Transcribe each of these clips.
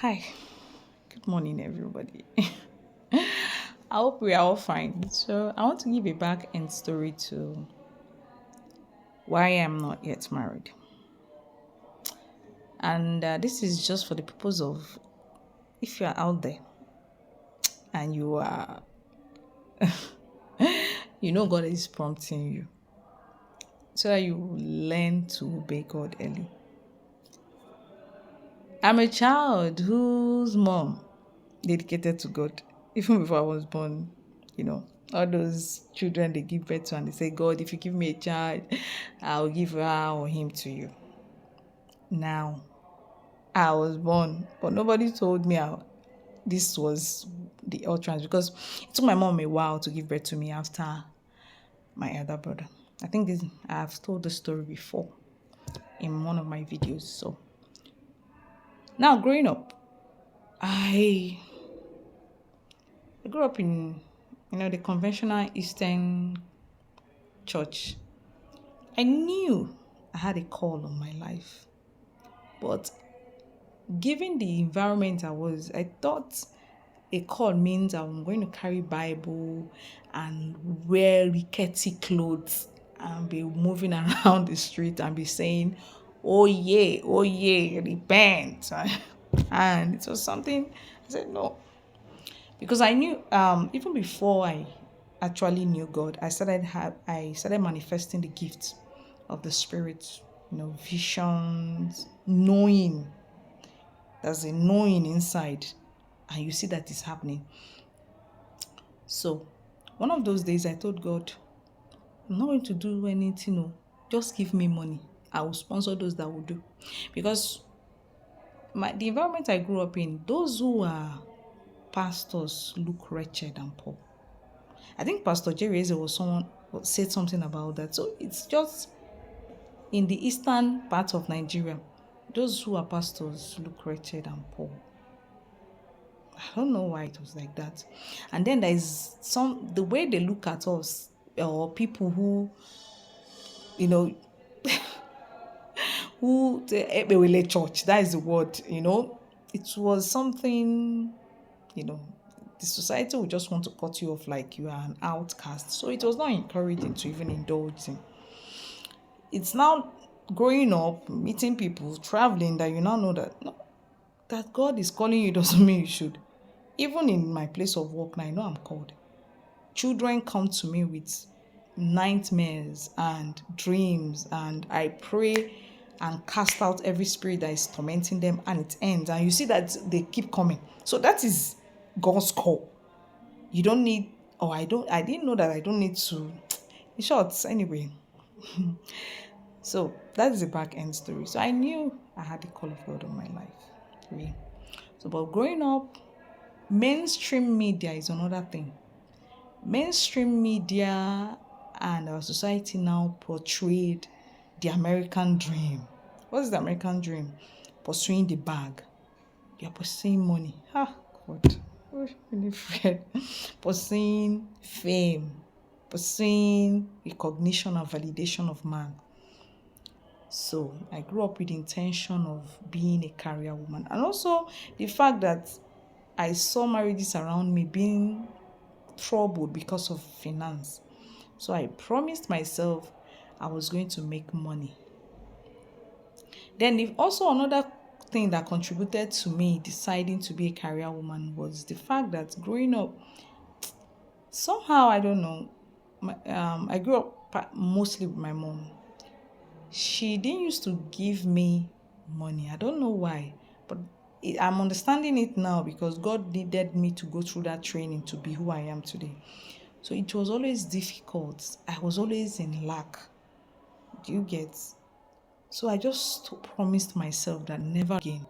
Hi, good morning, everybody. I hope we are all fine. So, I want to give a back end story to why I'm not yet married. And this is just for the purpose of if you are out there and you know God is prompting you, so that you learn to obey God early. I'm a child whose mom dedicated to God even before I was born. You know, all those children they give birth to and they say, God, if you give me a child, I'll give her or him to you. Now, I was born, but nobody told me how this was the utterance because it took my mom a while to give birth to me after my elder brother. I think I've told the story before in one of my videos. So now growing up, I I grew up in the conventional Eastern church. I knew I had a call on my life, but given the environment I thought a call means I'm going to carry Bible and wear rickety clothes and be moving around the street and be saying, oh yeah, repent. And it was something I said no. Because I knew even before I actually knew God, I started manifesting the gifts of the spirit, visions, knowing. There's a knowing inside, and you see that it's happening. So one of those days I told God, I'm not going to do anything, no. Just give me money. I will sponsor those that will do. Because the environment I grew up in, those who are pastors look wretched and poor. I think Pastor Jerry Eze was someone who said something about that. So it's just in the eastern part of Nigeria, those who are pastors look wretched and poor. I don't know why it was like that. And then there is the way they look at us, or people who, you know, who the Ebewele church, that is the word, it was something, you know, the society would just want to cut you off like you are an outcast. So it was not encouraging to even indulge in. It's now growing up, meeting people, traveling, that you now know that no, that God is calling you doesn't mean you should. Even in my place of work now, I know I'm called. Children come to me with nightmares and dreams, and I pray and cast out every spirit that is tormenting them, and it ends. And you see that they keep coming. So that is God's call. You don't need, or I didn't know that I don't need to. In short, anyway. So that is the back end story. So I knew I had the call of God on my life. Really. So, but growing up, mainstream media is another thing. Mainstream media and our society now portrayed the American dream. What's the American dream? Pursuing the bag. You're pursuing money. Ah, God. Oh, really afraid. Pursuing fame. Pursuing recognition and validation of man. So I grew up with the intention of being a career woman. And also the fact that I saw marriages around me being troubled because of finance. So I promised myself I was going to make money. Then also another thing that contributed to me deciding to be a career woman was the fact that growing up, somehow I don't know, I grew up mostly with my mom. She didn't used to give me money. I don't know why, but I'm understanding it now because God needed me to go through that training to be who I am today. So it was always difficult. I was always in lack. Do you get? So I just promised myself that never again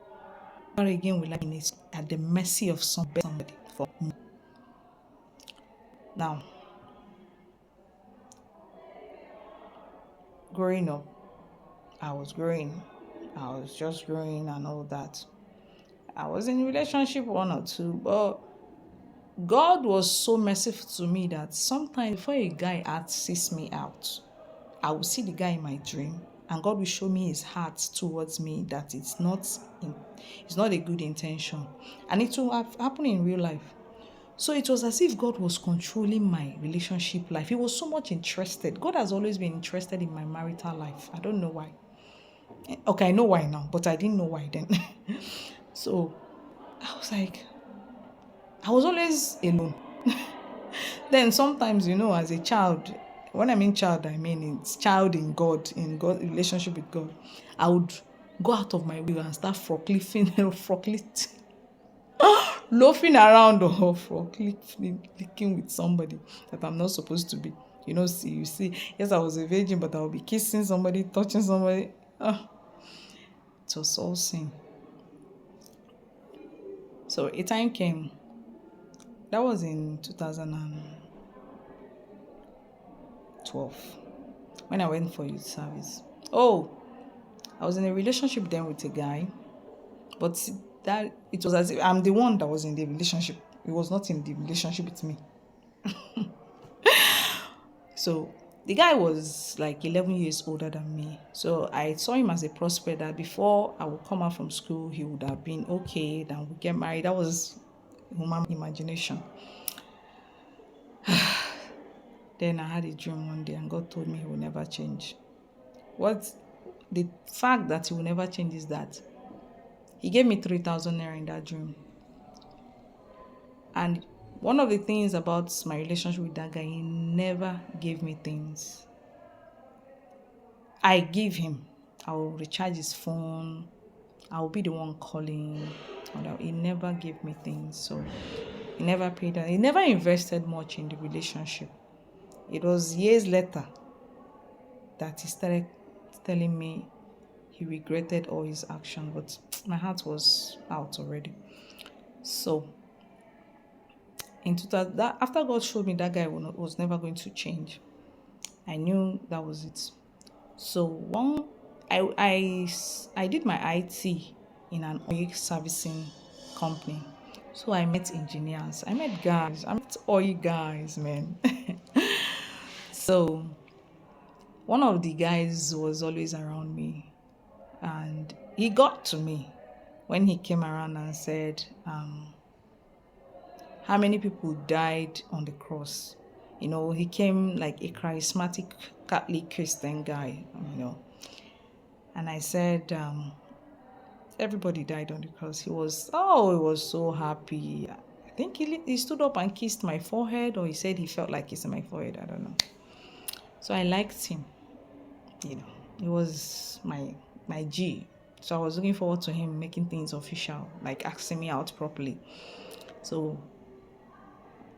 will I be at the mercy of somebody. For now, growing up, I was growing. I was just growing and all that. I was in a relationship one or two, but God was so merciful to me that sometimes before a guy asks me out, I will see the guy in my dream and God will show me his heart towards me, that it's not a good intention, and it will have happened in real life. So it was as if God was controlling my relationship life. He was so much interested. God has always been interested in my marital life. I don't know why. Okay, I know why now, but I didn't know why then. So I was like, I was always alone. Then sometimes, as a child, when I mean child, I mean it's child in God, relationship with God. I would go out of my way and start forklifting, forklift, loafing around or forklifting with somebody that I'm not supposed to be. Yes, I was a virgin, but I would be kissing somebody, touching somebody. It was all sin. So a time came, that was in 2012, when I went for youth service. Oh, I was in a relationship then with a guy, but that it was as if I'm the one that was in the relationship. He was not in the relationship with me. So the guy was like 11 years older than me. So I saw him as a prospect that before I would come out from school, he would have been okay, then we get married. That was human imagination. Then I had a dream one day and God told me he will never change. The fact that he will never change is that he gave me 3,000 naira in that dream. And one of the things about my relationship with that guy, he never gave me things. I give him. I will recharge his phone. I will be the one calling. He never gave me things. So he never paid that. He never invested much in the relationship. It was years later that he started telling me he regretted all his action, but my heart was out already. So after God showed me that guy was never going to change, I knew that was it. So I did my IT in an oil servicing company. So I met engineers, I met guys, I met oil guys, man. So one of the guys was always around me, and he got to me when he came around and said, how many people died on the cross? He came like a charismatic Catholic Christian guy, And I said, everybody died on the cross. He was so happy. I think he stood up and kissed my forehead, or he said he felt like kissing my forehead. I don't know. So I liked him. He was my G. So I was looking forward to him making things official, like asking me out properly. So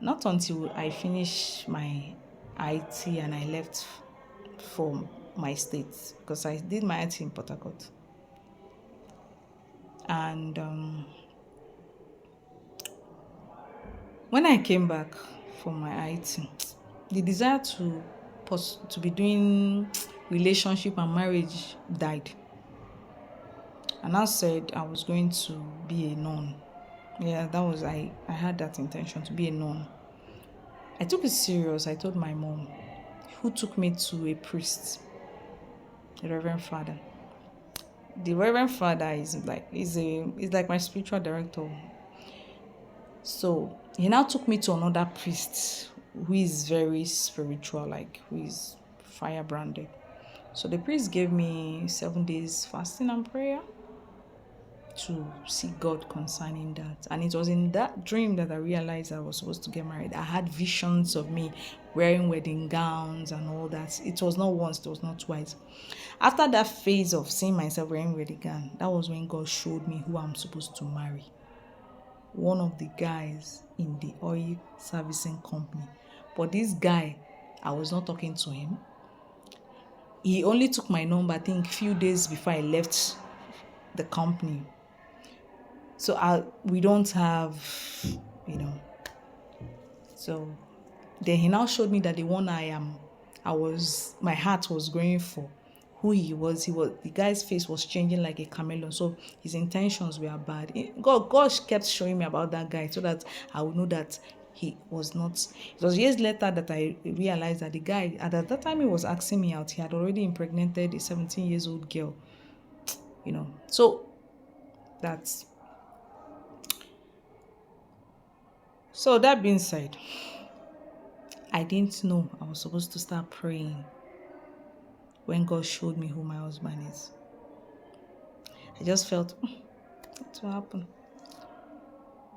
not until I finished my IT and I left for my state, because I did my IT in Port Harcourt. And when I came back from my IT, the desire to be doing relationship and marriage died. And I said I was going to be a nun. Yeah, I had that intention to be a nun. I took it serious. I told my mom, who took me to a priest, the Reverend Father. The Reverend Father is like my spiritual director. So he now took me to another priest who is very spiritual, who is fire branded. So the priest gave me 7 days fasting and prayer to seek God concerning that. And it was in that dream that I realized I was supposed to get married. I had visions of me wearing wedding gowns and all that. It was not once, it was not twice. After that phase of seeing myself wearing wedding gown, that was when God showed me who I'm supposed to marry. One of the guys in the oil servicing company. But this guy, I was not talking to him. He only took my number, I think, a few days before I left the company. So we don't have, So then he now showed me that the one my heart was going for, who he was, the guy's face was changing like a chameleon. So his intentions were bad. God kept showing me about that guy so that I would know that he was not. It was years later that I realized that the guy, at that time he was asking me out, he had already impregnated a 17 years old girl, So that's so that being said, I didn't know I was supposed to start praying when God showed me who my husband is. I just felt it will happen.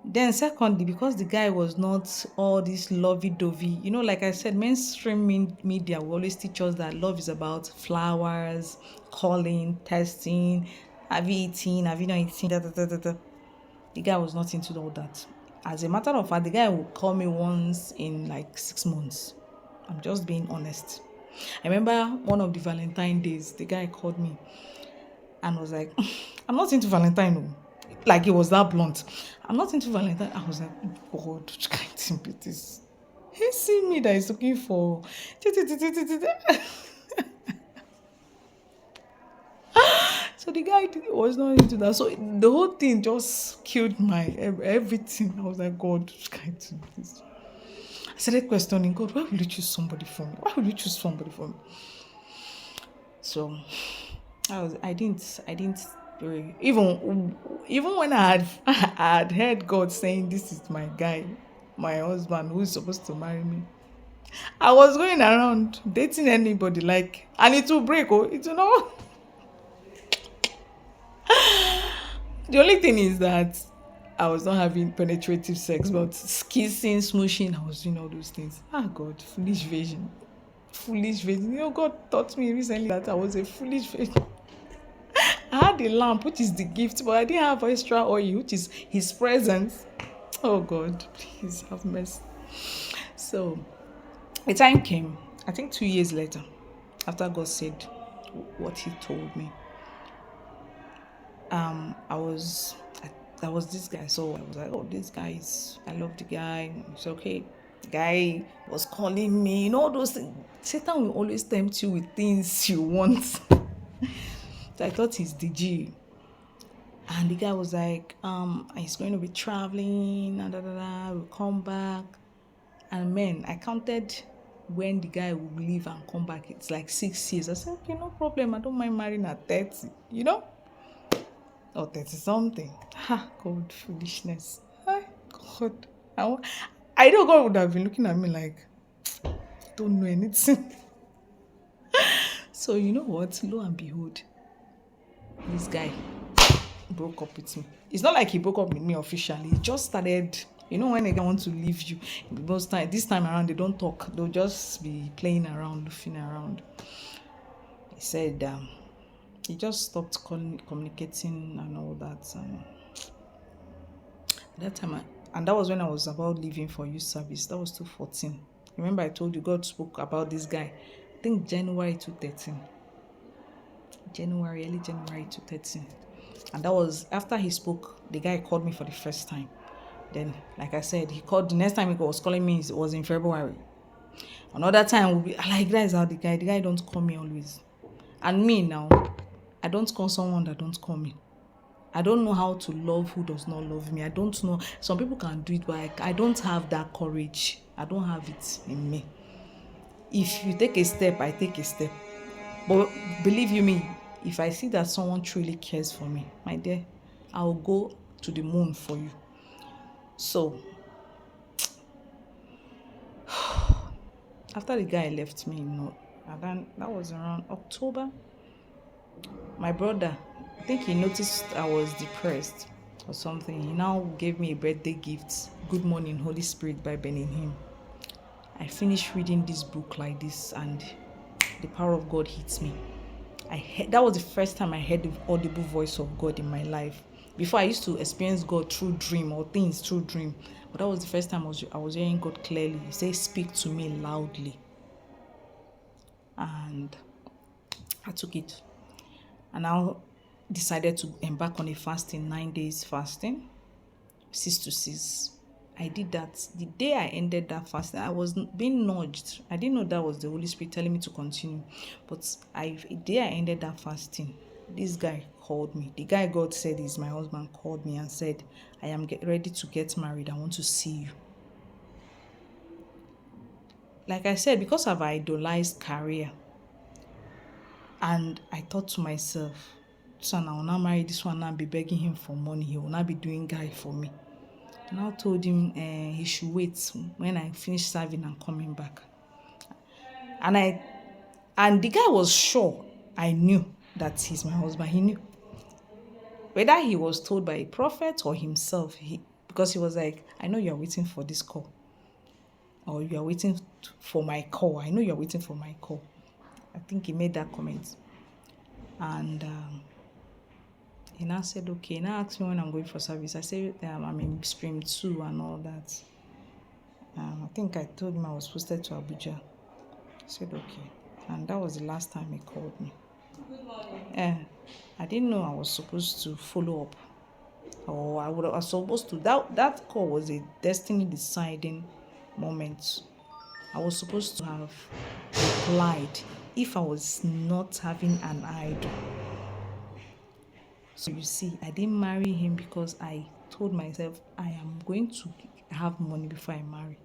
Then, secondly, because the guy was not all this lovey dovey, like I said, mainstream media will always teach us that love is about flowers, calling, testing, have you eaten, have you not eaten, da, da, da, da, da. The guy was not into all that. As a matter of fact, the guy would call me once in like 6 months. I'm just being honest. I remember one of the Valentine days, the guy called me and was like, I'm not into Valentine. No. Like, it was that blunt. I'm not into Valentine. I was like, oh God, which kind of thing be this? He see me that he's looking for. So the guy was not into that. So the whole thing just killed my everything. I was like, God, which kind of thing be this? I started questioning God, why will you choose somebody for me? Why will you choose somebody for me? So I didn't really, even when I had heard God saying this is my guy, my husband who is supposed to marry me. I was going around dating anybody, like, and it will break, it will not. The only thing is that I was not having penetrative sex, but kissing, smooshing, I was doing all those things. Ah, God, foolish virgin. Foolish virgin. God taught me recently that I was a foolish virgin. I had a lamp, which is the gift, but I didn't have extra oil, which is his presence. Oh God, please have mercy. So the time came, I think 2 years later, after God said what he told me. I was that was this guy. So I was like, oh, this guy is, I love the guy. It's okay. The guy was calling me, all those things. Satan will always tempt you with things you want. So I thought he's the G. And the guy was like, he's going to be traveling, and we'll come back. And man, I counted when the guy will leave and come back. It's like 6 years. I said, okay, no problem. I don't mind marrying at 30, or 30 something. Ha, God, foolishness. Ah, God. I know God would have been looking at me like, don't know anything. So, you know what? Lo and behold, this guy broke up with me. It's not like he broke up with me officially. He just started, when they want to leave you, this time around they don't talk. They'll just be playing around, goofing around. He said he just stopped communicating and all that. And that time, and that was when I was about leaving for youth service. That was 2014. Remember I told you God spoke about this guy. I think January 2013. Early January 2013. And that was after he spoke, the guy called me for the first time. Then, like I said, he called, the next time he was calling me, it was in February. Another time will be like, that is how the guy don't call me always. And me now, I don't call someone that don't call me. I don't know how to love who does not love me. I don't know. Some people can do it, but I don't have that courage. I don't have it in me. If you take a step, I take a step. But believe you me, if I see that someone truly cares for me, my dear, I'll go to the moon for you. So, after the guy left me, and then that was around October, my brother, I think he noticed I was depressed or something. He now gave me a birthday gift, Good Morning, Holy Spirit by Benny Hinn. I finished reading this book like this, and the power of God hits me. That was the first time I heard the audible voice of God in my life. Before, I used to experience God through dream or things through dream. But that was the first time I was hearing God clearly. He said, speak to me loudly. And I took it. And I decided to embark on a fasting, 9 days fasting, 6 to 6. I did that. The day I ended that fasting, I was being nudged. I didn't know that was the Holy Spirit telling me to continue. But the day I ended that fasting, this guy called me. The guy God said is my husband called me and said, I am ready to get married. I want to see you. like I said, because I've idolized career, and I thought to myself, this one I will not marry this one and be begging him for money. He will not be doing guy for me. And I told him he should wait when I finish serving and coming back. And and the guy was sure I knew that he's my husband. He knew. Whether he was told by a prophet or himself, because he was like, I know you're waiting for this call. Or you're waiting for my call. I know you're waiting for my call. I think he made that comment. And he now said, okay. He now asked me when I'm going for service. I said, I'm in stream 2 and all that. I think I told him I was posted to Abuja. He said, okay. And that was the last time he called me. I didn't know I was supposed to follow up. Or I was supposed to. That call was a destiny deciding moment. I was supposed to have replied if I was not having an idol. So you see, I didn't marry him because I told myself I am going to have money before I marry.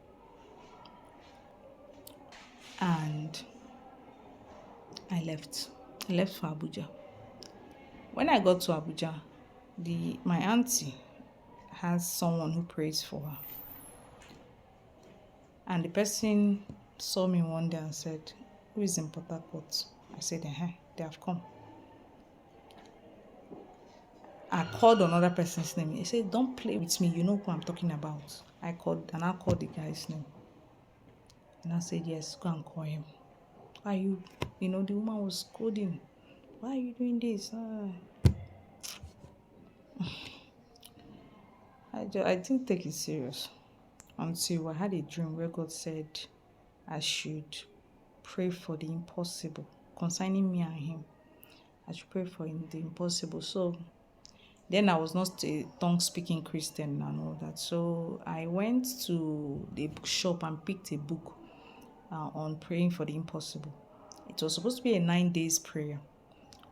And I left. I left for Abuja. When I got to Abuja, my auntie has someone who prays for her. And the person saw me one day and said, who is in Port Harcourt? I said, they have come. I called another person's name. He said, don't play with me. You know who I'm talking about. I called the guy's name. And I said, yes, go and call him. Why are you, the woman was scolding. Why are you doing this? I didn't take it serious until I had a dream where God said I should pray for the impossible concerning me and him. I should pray for the impossible. So then I was not a tongue-speaking Christian and all that. So I went to the bookshop and picked a book on praying for the impossible. It was supposed to be a 9 days prayer.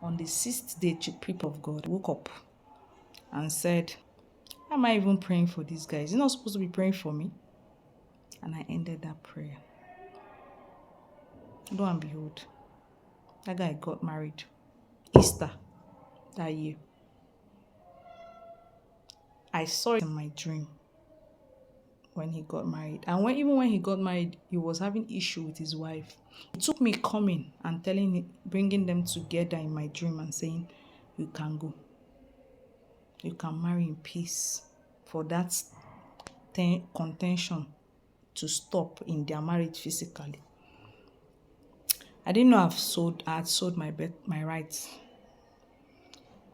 On the 6th day, people of God woke up and said, why am I even praying for this guy? Is he not supposed to be praying for me? And I ended that prayer. Lo and behold, that guy got married Easter that year. I saw it in my dream when he got married. And even when he got married, he was having issue with his wife. It took me coming and bringing them together in my dream and saying, you can go. You can marry in peace, for that contention to stop in their marriage physically. I didn't know I had sold my rights.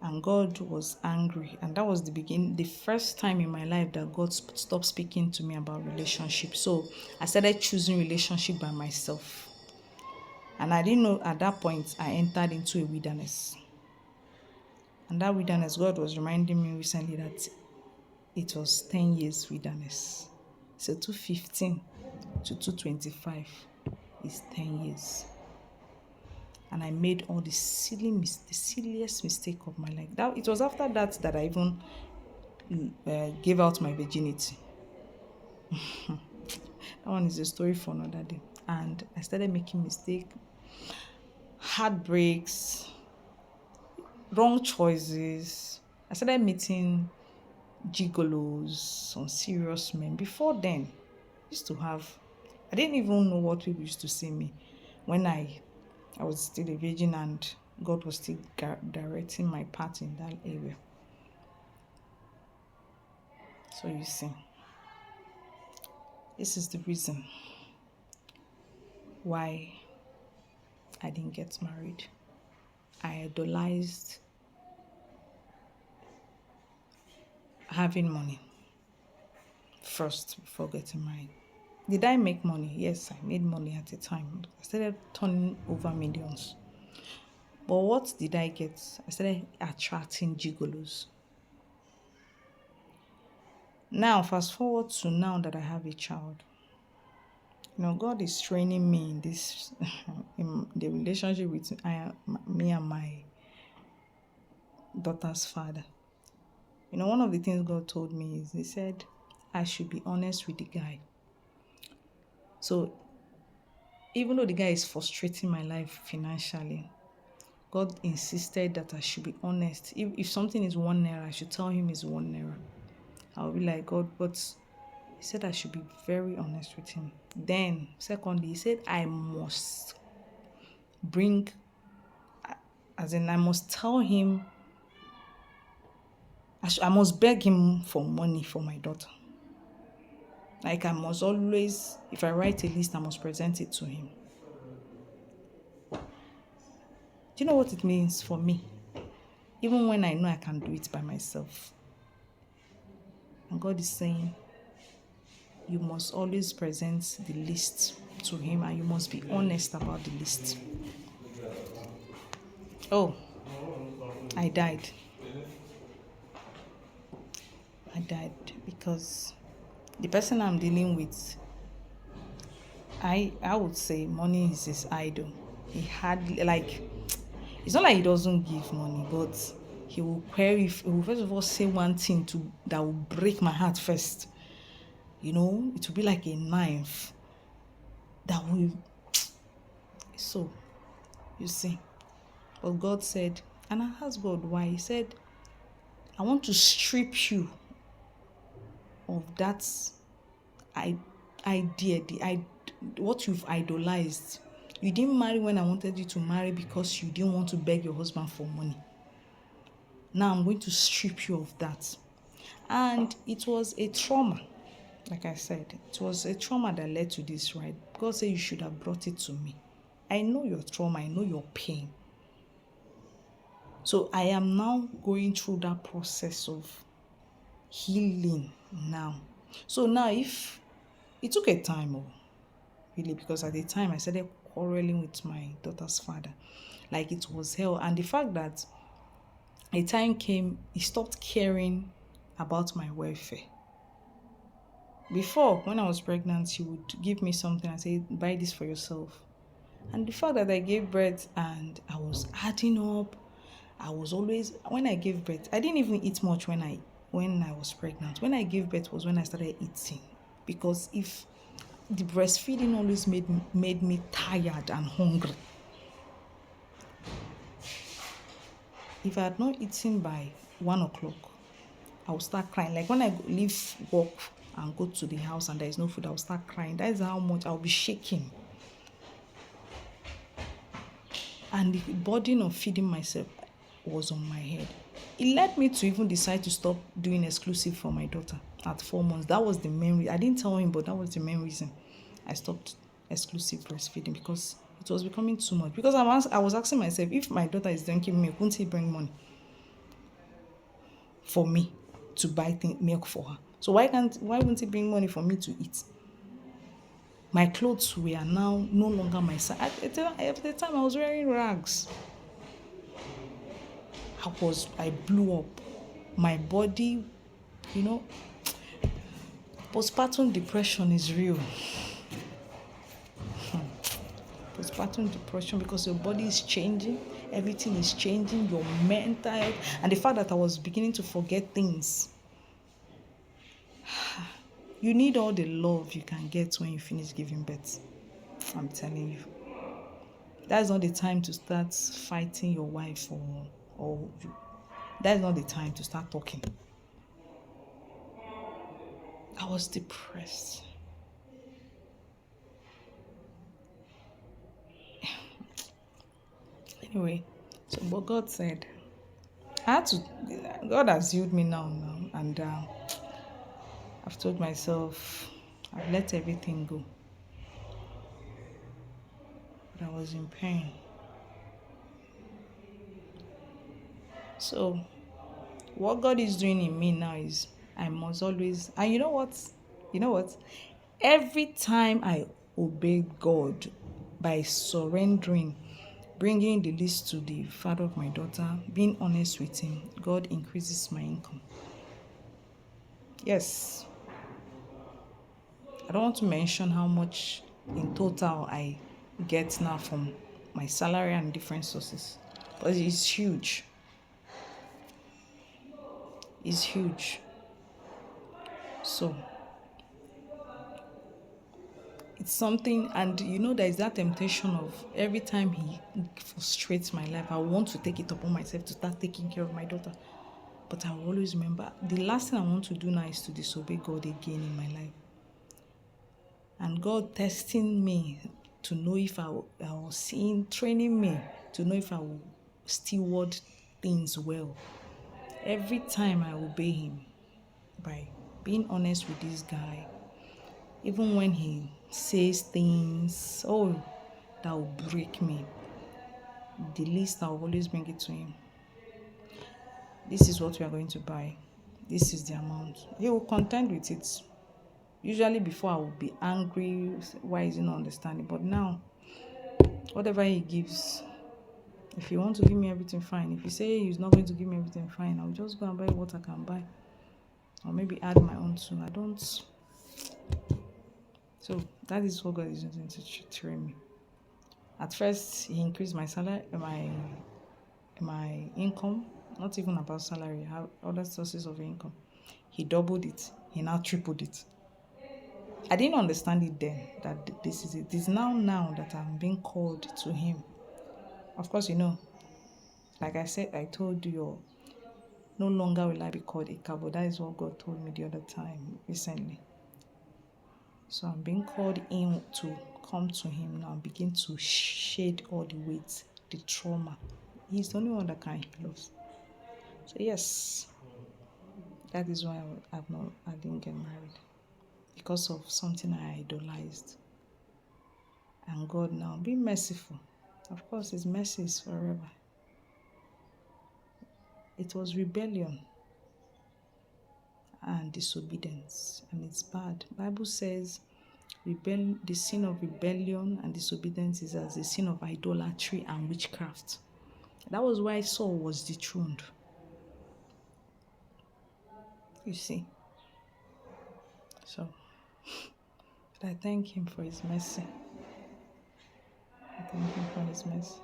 And God was angry. And that was the first time in my life that God stopped speaking to me about relationship. So I started choosing relationship by myself. And I didn't know at that point I entered into a wilderness. And that wilderness, God was reminding me recently that it was 10 years wilderness. So 215 to 225 is 10 years. And I made all the silliest mistake of my life. It was after that I even gave out my virginity. That one is a story for another day. And I started making mistakes, heartbreaks, wrong choices. I started meeting gigolos, some serious men. Before then, I didn't even know what people used to say me when I was still a virgin and God was still directing my path in that area. So you see, this is the reason why I didn't get married. I idolized having money first before getting married. Did I make money? Yes, I made money at the time. I started turning over millions. But what did I get? I started attracting gigolos. Now, fast forward to now that I have a child. God is training me in this, in the relationship with me and my daughter's father. One of the things God told me is, he said, I should be honest with the guy. So Even though the guy is frustrating my life financially, God insisted that I should be honest. If something is 1 naira, I should tell him it's 1 naira. I'll be like, God, but he said I should be very honest with him. Then, secondly, he said I must bring, as in, I must tell him, I must beg him for money for my daughter. Like, I must always, if I write a list, I must present it to him. Do you know what it means for me? Even when I know I can do it by myself. And God is saying, you must always present the list to him and you must be honest about the list. Oh, I died. I died because the person I'm dealing with, I would say money is his idol. He had, like, it's not like he doesn't give money, but he will query, he will first of all say one thing that will break my heart first. You know, it will be like a knife that will. So, you see. But God said, and I asked God why. He said, I want to strip you of that idea, what you've idolized. You didn't marry when I wanted you to marry because you didn't want to beg your husband for money. Now I'm going to strip you of that. And it was a trauma. Like I said, it was a trauma that led to this, right? God said you should have brought it to me. I know your trauma, I know your pain. So I am now going through that process of healing now. So now, if it took a time, really, because at the time I started quarreling with my daughter's father, like it was hell. And the fact that a time came, he stopped caring about my welfare. Before, when I was pregnant, he would give me something and say, buy this for yourself. And the fact that I gave birth and I was adding up, I was always, when I gave birth, I didn't even eat much when I was pregnant. When I gave birth was when I started eating. Because if the breastfeeding always made me tired and hungry. If I had not eaten by 1 o'clock, I would start crying. Like when I leave work and go to the house and there is no food, I will start crying. That is how much I'll be shaking. And the burden of feeding myself was on my head. It led me to even decide to stop doing exclusive for my daughter at 4 months. That was the main reason. I didn't tell him, but that was the main reason I stopped exclusive breastfeeding, because it was becoming too much. Because I was asking myself, if my daughter is drinking milk, won't he bring money for me to buy milk for her? So why won't he bring money for me to eat? My clothes were now no longer my size. At the time, I was wearing rags. I blew up. My body, you know, postpartum depression is real. Postpartum depression, because your body is changing, everything is changing, your mental health, and the fact that I was beginning to forget things. You need all the love you can get when you finish giving birth. I'm telling you. That's not the time to start fighting your wife or that's not the time to start talking. I was depressed. Anyway, so what God said, God has healed me now, and I've told myself, I've let everything go. But I was in pain. So, what God is doing in me now is I must always, and you know what? Every time I obey God by surrendering, bringing the list to the father of my daughter, being honest with him, God increases my income. Yes. I don't want to mention how much in total I get now from my salary and different sources, but it's huge. It's huge. So, it's something, and there's that temptation of every time he frustrates my life, I want to take it upon myself to start taking care of my daughter. But I will always remember the last thing I want to do now is to disobey God again in my life. And God testing me to know if I was seeing, training me to know if I will steward things well. Every time I obey Him by being honest with this guy, even when he says things, oh, that will break me, the least I'll always bring it to Him. This is what we are going to buy. This is the amount. He will contend with it. Usually before I would be angry, why is he not understanding? But now, whatever he gives, if you want to give me everything, fine. If you say he's not going to give me everything, fine. I'll just go and buy what I can buy. Or maybe add my own too. I don't. So that is what God is using to train me. At first, He increased my salary, my income. Not even about salary. I have other sources of income. He doubled it. He now tripled it. I didn't understand it then that this is it. It is now that I'm being called to Him. Of course, like I said, I told you, no longer will I be called a cowboy. That is what God told me the other time recently. So I'm being called in to come to Him now and begin to shed all the weight, the trauma. He's the only one that can heal us. So yes, that is why I didn't get married, because of something I idolized. And God now be merciful. Of course, His mercy is forever. It was rebellion and disobedience, and it's bad. Bible says the sin of rebellion and disobedience is as the sin of idolatry and witchcraft. That was why Saul was dethroned. You see. So, but I thank Him for His mercy. I thank Him for His mercy.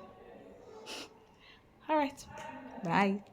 All right. Bye.